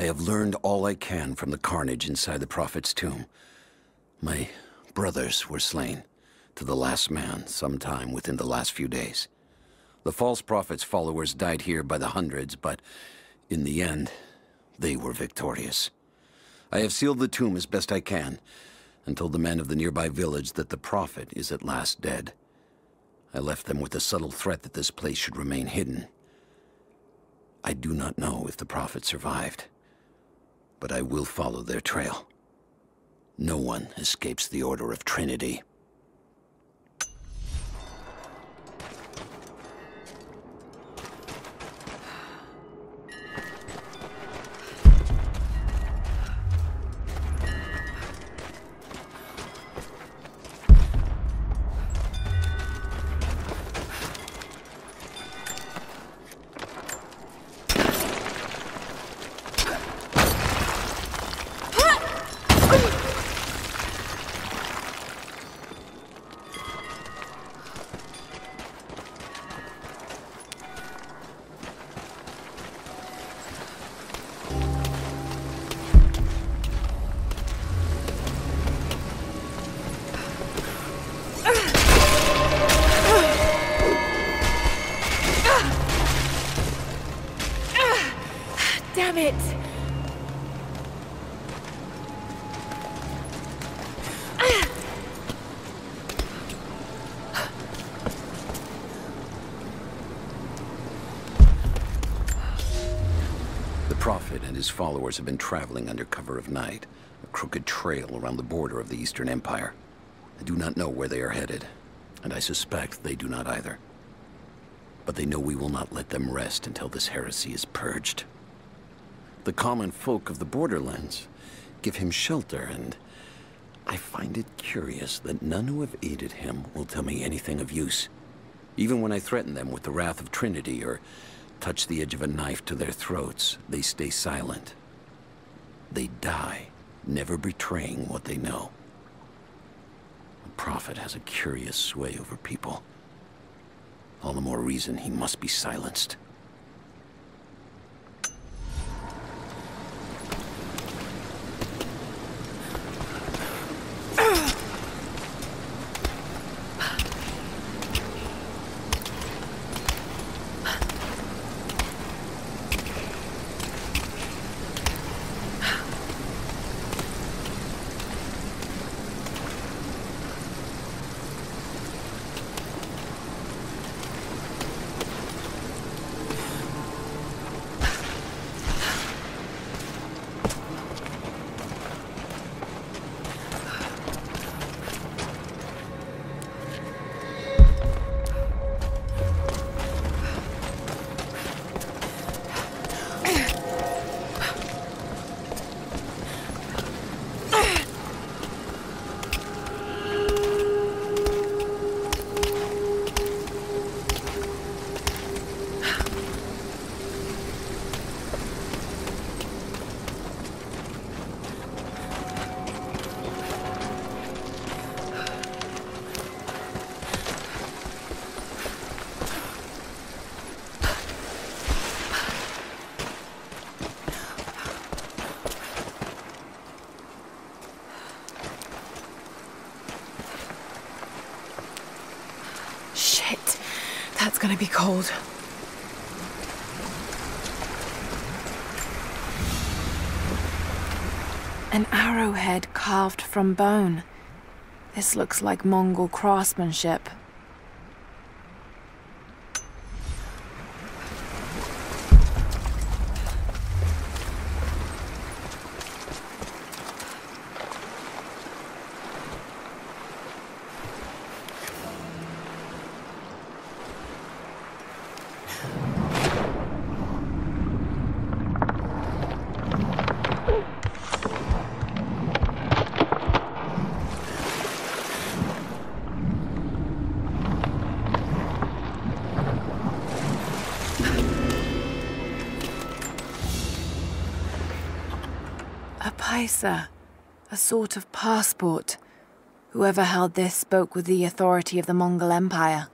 have learned all I can from the carnage inside the Prophet's tomb. My brothers were slain, to the last man, sometime within the last few days. The false Prophet's followers died here by the hundreds, but in the end, they were victorious. I have sealed the tomb as best I can, and told the men of the nearby village that the Prophet is at last dead. I left them with the subtle threat that this place should remain hidden. I do not know if the Prophet survived, but I will follow their trail. No one escapes the Order of Trinity. Damn it! The Prophet and his followers have been traveling under cover of night, a crooked trail around the border of the Eastern Empire. I do not know where they are headed, and I suspect they do not either. But they know we will not let them rest until this heresy is purged. The common folk of the borderlands give him shelter, and I find it curious that none who have aided him will tell me anything of use. Even when I threaten them with the wrath of Trinity or touch the edge of a knife to their throats, they stay silent. They die, never betraying what they know. The Prophet has a curious sway over people. All the more reason he must be silenced. That's gonna be cold. An arrowhead carved from bone. This looks like Mongol craftsmanship. A sort of passport. Whoever held this spoke with the authority of the Mongol Empire.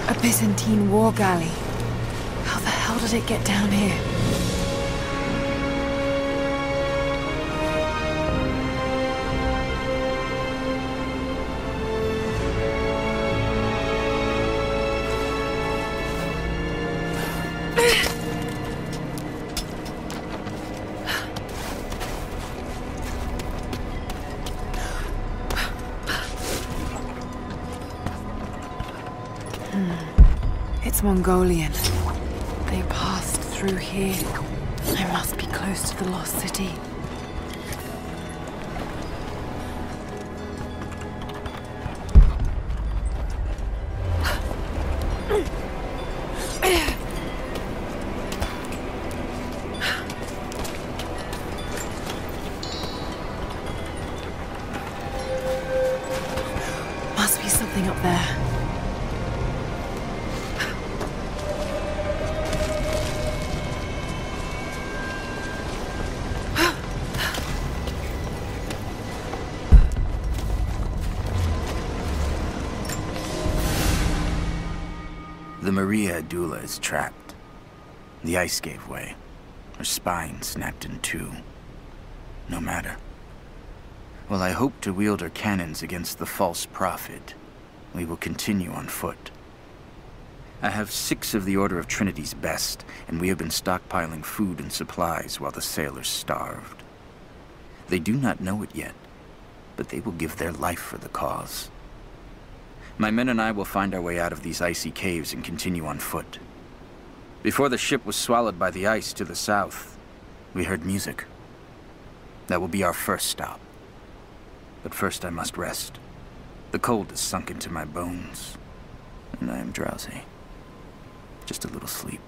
A Byzantine war galley. How the hell did it get down here? It's Mongolian. They passed through here. I must be close to the lost city. Must be something up there. The Maria Adula is trapped. The ice gave way. Her spine snapped in two. No matter. While I hope to wield her cannons against the false prophet, we will continue on foot. I have 6 of the Order of Trinity's best, and we have been stockpiling food and supplies while the sailors starved. They do not know it yet, but they will give their life for the cause. My men and I will find our way out of these icy caves and continue on foot. Before the ship was swallowed by the ice to the south, we heard music. That will be our first stop. But first I must rest. The cold has sunk into my bones, and I am drowsy. Just a little sleep.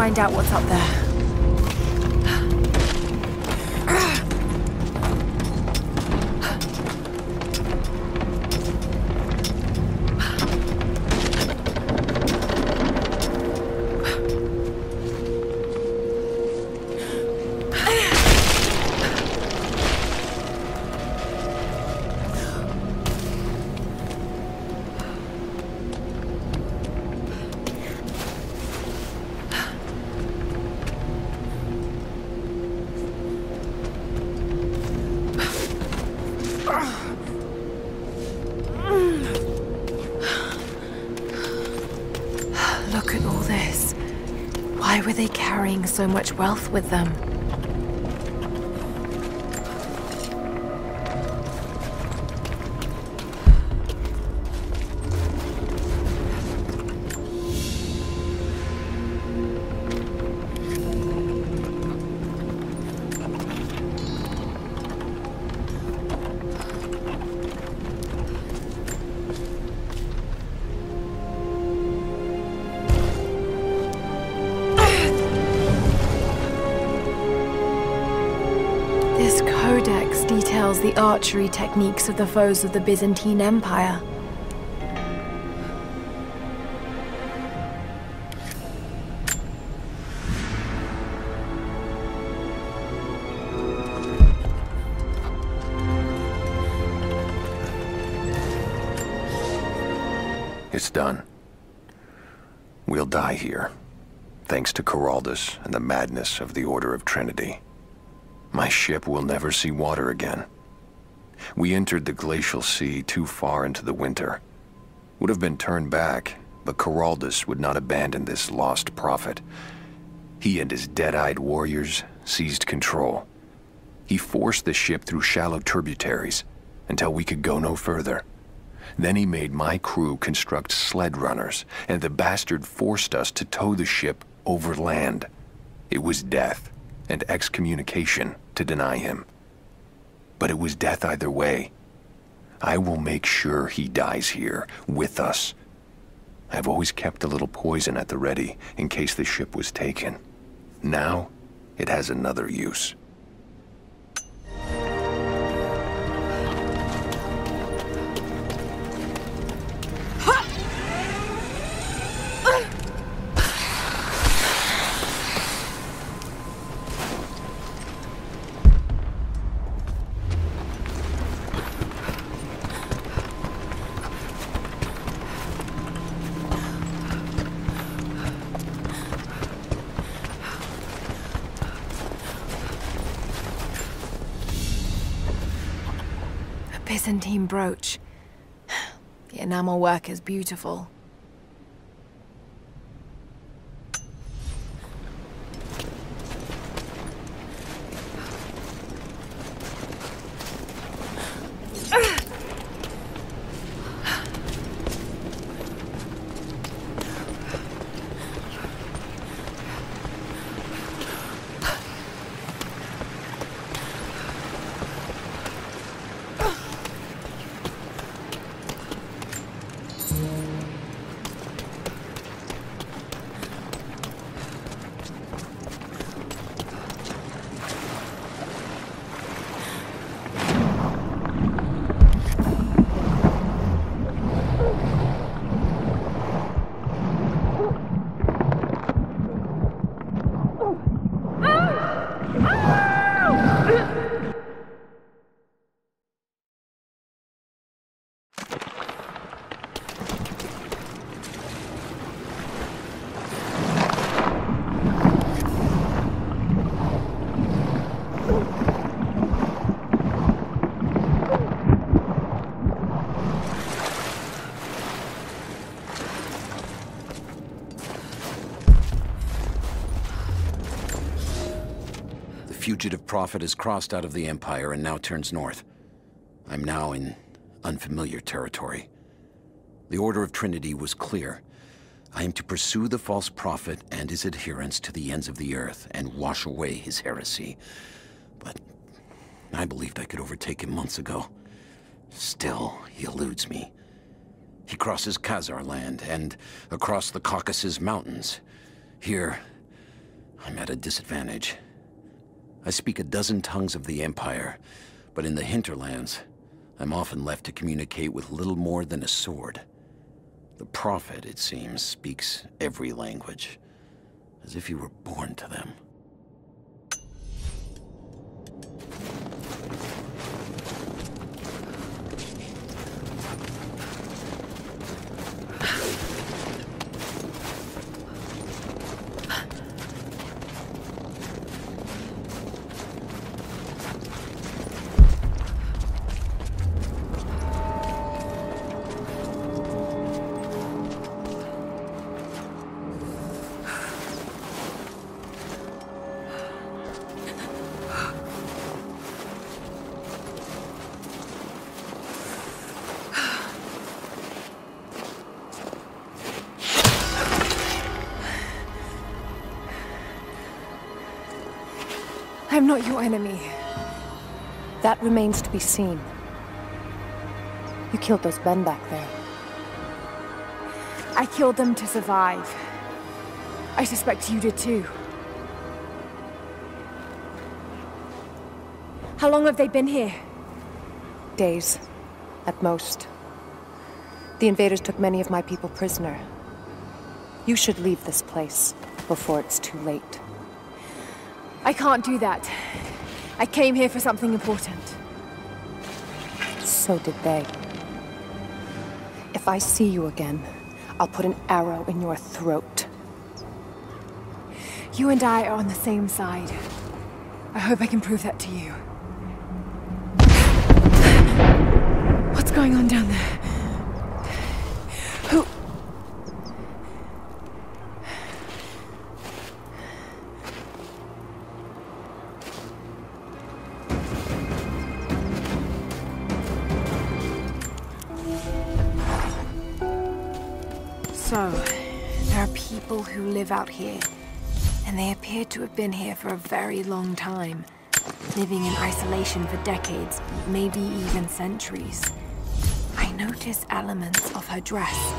find out what's up there. Look at all this. Why were they carrying so much wealth with them? This codex details the archery techniques of the foes of the Byzantine Empire. It's done. We'll die here, thanks to Coraldus and the madness of the Order of Trinity. My ship will never see water again. We entered the glacial sea too far into the winter. Would have been turned back, but Coraldus would not abandon this lost prophet. He and his dead-eyed warriors seized control. He forced the ship through shallow tributaries until we could go no further. Then he made my crew construct sled runners, and the bastard forced us to tow the ship over land. It was death and excommunication to deny him. But it was death either way. I will make sure he dies here, with us. I've always kept a little poison at the ready, in case the ship was taken. Now, it has another use. Byzantine brooch. The enamel work is beautiful. Fugitive prophet has crossed out of the Empire and now turns north. I'm now in unfamiliar territory. The Order of Trinity was clear. I am to pursue the false prophet and his adherents to the ends of the earth and wash away his heresy. But I believed I could overtake him months ago. Still, he eludes me. He crosses Khazar land and across the Caucasus Mountains. Here, I'm at a disadvantage. I speak a dozen tongues of the Empire, but in the hinterlands, I'm often left to communicate with little more than a sword. The Prophet, it seems, speaks every language, as if he were born to them. I'm not your enemy. That remains to be seen. You killed those men back there. I killed them to survive. I suspect you did too. How long have they been here? Days, at most. The invaders took many of my people prisoner. You should leave this place before it's too late. I can't do that. I came here for something important. So did they. If I see you again, I'll put an arrow in your throat. You and I are on the same side. I hope I can prove that to you. What's going on down there? Who? So, there are people who live out here, and they appear to have been here for a very long time, living in isolation for decades, maybe even centuries. I notice elements of her dress,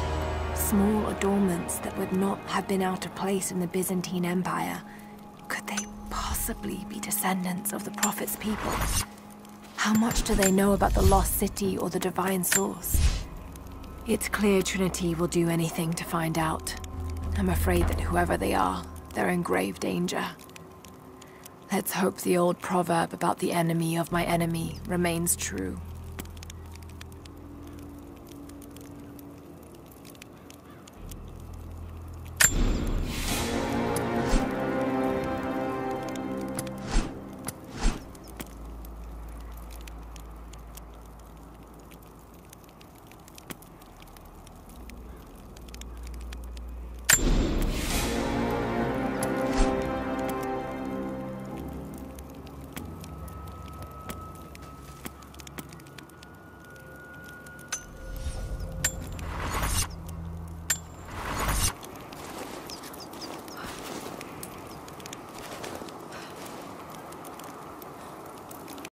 small adornments that would not have been out of place in the Byzantine Empire. Could they possibly be descendants of the Prophet's people? How much do they know about the lost city or the divine source? It's clear Trinity will do anything to find out. I'm afraid that whoever they are, they're in grave danger. Let's hope the old proverb about the enemy of my enemy remains true.